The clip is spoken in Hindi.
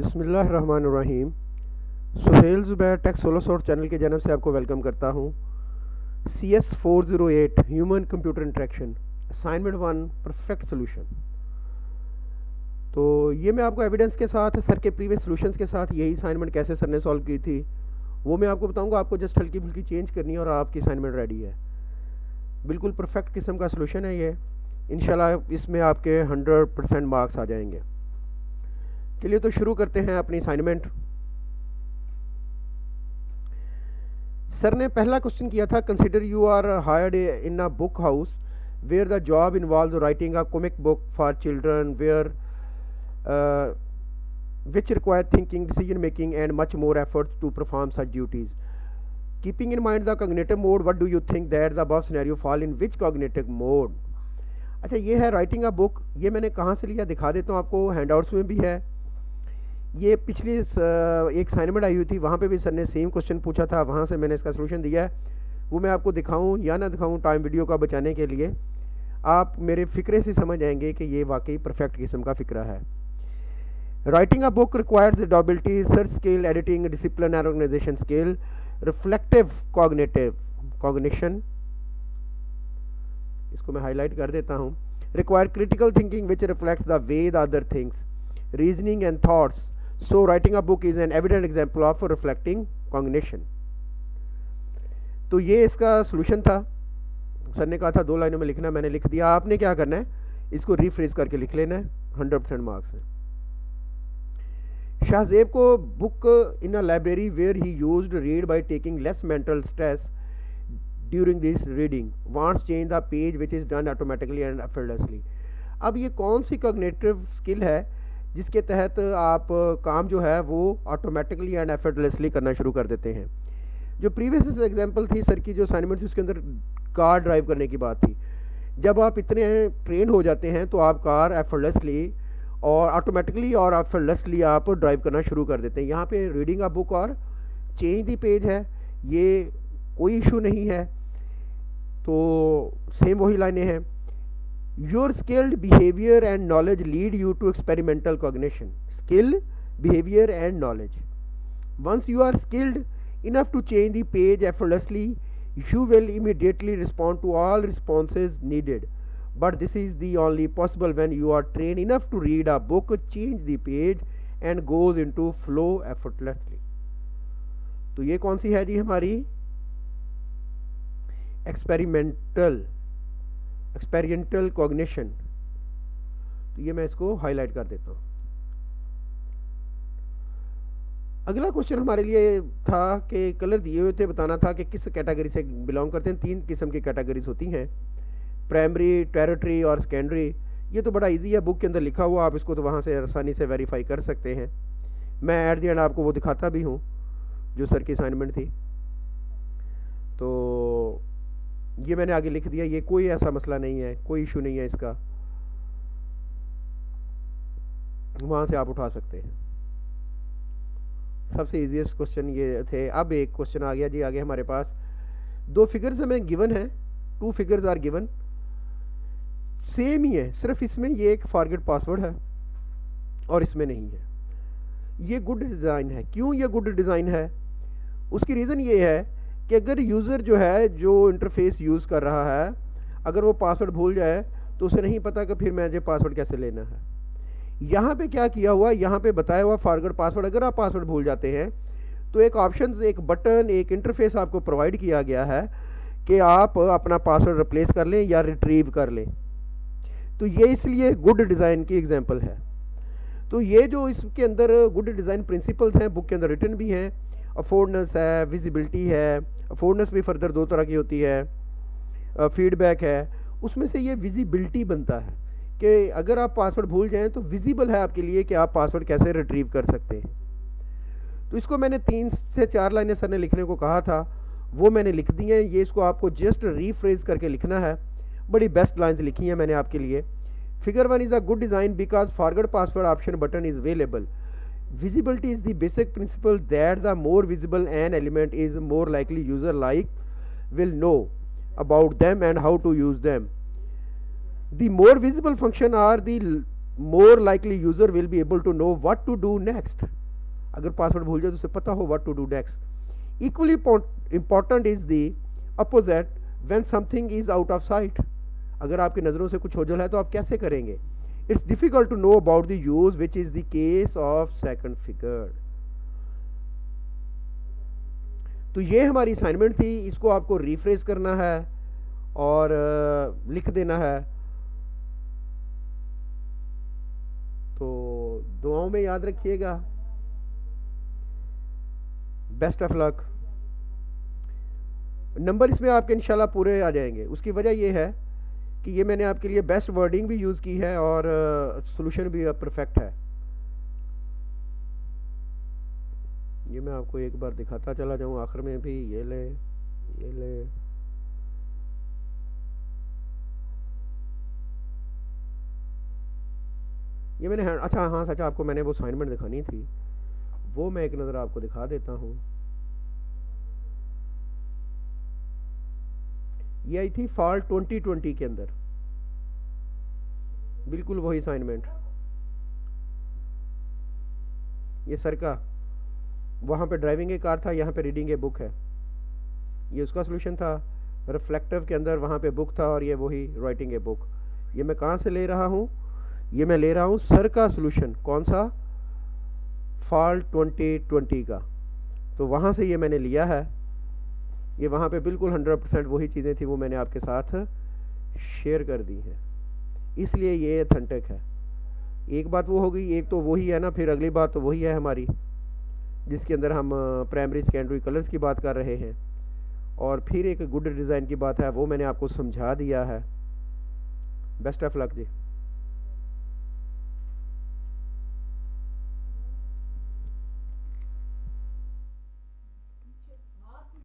बिस्मिल्लाहिर्रहमानिर्रहीम। Suhail Zubair tech solo source channel के जन्म से आपको वेलकम करता हूँ। CS408 human computer interaction assignment 1 perfect solution. तो ये मैं आपको एविडेंस के साथ सर के प्रीवियस सोल्यूशंस के साथ यही असाइनमेंट कैसे सर ने सॉल्व की थी वो मैं आपको बताऊंगा। आपको जस्ट हल्की फुल्की चेंज करनी है और आपकी असाइनमेंट रेडी है। बिल्कुल परफेक्ट किस्म का सोल्यूशन है ये। इंशाल्लाह इसमें आपके 100% मार्क्स आ जाएंगे। चलिए तो शुरू करते हैं अपनी असाइनमेंट। सर ने पहला क्वेश्चन किया था, consider you are hired in a book house where the job involve writing a comic book for children where which require thinking, decision making and much more efforts to perform such duties. Keeping in mind the cognitive mode, what do you think that the above scenario fall in which cognitive mode? अच्छा, ये है राइटिंग अ बुक। ये मैंने कहाँ से लिया दिखा देता हूँ आपको, हैंडआउट्स में भी है। ये पिछली एक असाइनमेंट आई हुई थी, वहाँ पे भी सर ने सेम क्वेश्चन पूछा था, वहाँ से मैंने इसका सोल्यूशन दिया है। वो मैं आपको दिखाऊं या ना दिखाऊं, टाइम वीडियो का बचाने के लिए आप मेरे फ़िक्रे से समझ जाएंगे कि ये वाकई परफेक्ट किस्म का फ़िक्रा है। Writing a book requires ability, search skill, editing discipline and organization skill, reflective cognitive cognition, इसको मैं हाईलाइट कर देता हूँ। Require critical thinking which reflects the way the other things, reasoning and thoughts. So writing a book is an evident example of reflecting cognition. तो ये इसका सोल्यूशन था। सर ने कहा था 2 लाइनों में लिखना, मैंने लिख दिया। आपने क्या करना है, इसको रीफ्रेज करके लिख लेना है। 100% मार्क्स है। शाहजेब को book in a library where he used read by taking less mental stress during this reading, wants change the page which is done automatically and effortlessly. अब ये कौन सी कॉग्निटिव स्किल है जिसके तहत आप काम जो है वो ऑटोमेटिकली एंड एफर्टलेसली करना शुरू कर देते हैं। जो प्रीवियस एग्जांपल थी सर की, जो असाइनमेंट थी, उसके अंदर कार ड्राइव करने की बात थी। जब आप इतने ट्रेन हो जाते हैं तो आप कार एफर्टलेसली और ऑटोमेटिकली और एफर्टलेसली आप ड्राइव करना शुरू कर देते हैं। यहाँ पे रीडिंग अ बुक और चेंज द पेज है, ये कोई इशू नहीं है। तो सेम वही लाइनें हैं। Your skilled behaviour and knowledge lead you to experimental cognition. Skill, behaviour and knowledge. Once you are skilled enough to change the page effortlessly, you will immediately respond to all responses needed. But this is the only possible when you are trained enough to read a book, change the page and goes into flow effortlessly. तो ये कौन सी है जी हमारी एक्सपेरिमेंटल कॉग्निशन। तो ये मैं इसको हाईलाइट कर देता हूँ। अगला क्वेश्चन हमारे लिए था कि कलर दिए हुए थे, बताना था कि किस कैटेगरी से बिलोंग करते हैं। 3 किस्म की कैटेगरीज होती हैं, प्राइमरी, टेरिटरी और सेकेंडरी। ये तो बड़ा इजी है, बुक के अंदर लिखा हुआ, आप इसको तो वहाँ से आसानी से वेरीफाई कर सकते हैं। मैं एट द एंड आपको वो दिखाता भी हूँ जो सर की असाइनमेंट थी। तो ये मैंने आगे लिख दिया, ये कोई ऐसा मसला नहीं है, कोई इशू नहीं है इसका, वहाँ से आप उठा सकते हैं। सबसे इजीएस्ट क्वेश्चन ये थे। अब एक क्वेश्चन आ गया जी आगे हमारे पास। 2 फिगर्स हमें गिवन है, 2 फिगर्स आर गिवन, सेम ही है, सिर्फ इसमें ये एक फॉरगेट पासवर्ड है और इसमें नहीं है। ये गुड डिज़ाइन है। क्यों ये गुड डिज़ाइन है? उसकी रीज़न ये है कि अगर यूज़र जो है, जो इंटरफेस यूज़ कर रहा है, अगर वो पासवर्ड भूल जाए तो उसे नहीं पता कि फिर मुझे पासवर्ड कैसे लेना है। यहाँ पे क्या किया हुआ, यहाँ पे बताया हुआ फॉरगेट पासवर्ड। अगर आप पासवर्ड भूल जाते हैं तो एक ऑप्शन, एक बटन, एक इंटरफेस आपको प्रोवाइड किया गया है कि आप अपना पासवर्ड रिप्लेस कर लें या रिट्रीव कर लें। तो ये इसलिए गुड डिज़ाइन की एग्जांपल है। तो ये जो इसके अंदर गुड डिज़ाइन प्रिंसिपल्स हैं, बुक के अंदर रिटन भी हैं। अफोर्डनेस है, विजिबिलिटी है। अफोर्डनेस भी फर्दर 2 तरह की होती है, फीडबैक है। उसमें से ये विजिबिलिटी बनता है कि अगर आप पासवर्ड भूल जाएं तो विजिबल है आपके लिए कि आप पासवर्ड कैसे रिट्रीव कर सकते हैं। तो इसको मैंने 3 से 4 लाइनें सर ने लिखने को कहा था, वो मैंने लिख दी हैं। ये इसको आपको जस्ट रीफ्रेज करके लिखना है। बड़ी बेस्ट लाइन्स लिखी हैं मैंने आपके लिए। Figure 1 is a good design because forget password option button is available. Visibility is the basic principle that the more visible an element is more likely user like will know about them and how to use them. The more visible function are the more likely user will be able to know what to do next. अगर पासवर्ड भूल जाए तो उसे पता हो what to do next. Equally important is the opposite when something is out of site. अगर आपकी नज़रों से कुछ ओझल है तो आप कैसे करेंगे? It's difficult to know about the use which is the case of second figure. तो ये हमारी असाइनमेंट थी, इसको आपको रिफ्रेश करना है और लिख देना है। तो दुआओं में याद रखिएगा। Best of luck. नंबर इसमें आपके इंशाल्लाह पूरे आ जाएंगे। उसकी वजह ये है कि ये मैंने आपके लिए बेस्ट वर्डिंग भी यूज़ की है और सॉल्यूशन भी परफेक्ट है। ये मैं आपको एक बार दिखाता चला जाऊँ आखिर में भी। ये ले, ये ले, ये मैंने अच्छा हाँ सच, आपको मैंने वो असाइनमेंट दिखानी थी, वो मैं एक नज़र आपको दिखा देता हूँ। ये आई थी फॉल 2020 के अंदर, बिल्कुल वही असाइनमेंट। ये सर का, वहाँ पे ड्राइविंग ए कार था, यहाँ पे रीडिंग ए बुक है। ये उसका सॉल्यूशन था। रिफ्लेक्टिव के अंदर वहाँ पे बुक था और ये वही राइटिंग ए बुक। ये मैं कहाँ से ले रहा हूँ? ये मैं ले रहा हूँ सर का सॉल्यूशन। कौन सा? फॉल 2020 का। तो वहाँ से ये मैंने लिया है। ये वहाँ पे बिल्कुल 100% वही चीज़ें थी, वो मैंने आपके साथ शेयर कर दी हैं, इसलिए ये ऑथेंटिक है। एक बात वो हो गई, एक तो वही है ना, फिर अगली बात तो वही है हमारी, जिसके अंदर हम प्राइमरी सेकेंडरी कलर्स की बात कर रहे हैं, और फिर एक गुड डिज़ाइन की बात है, वो मैंने आपको समझा दिया है। Best of luck ji.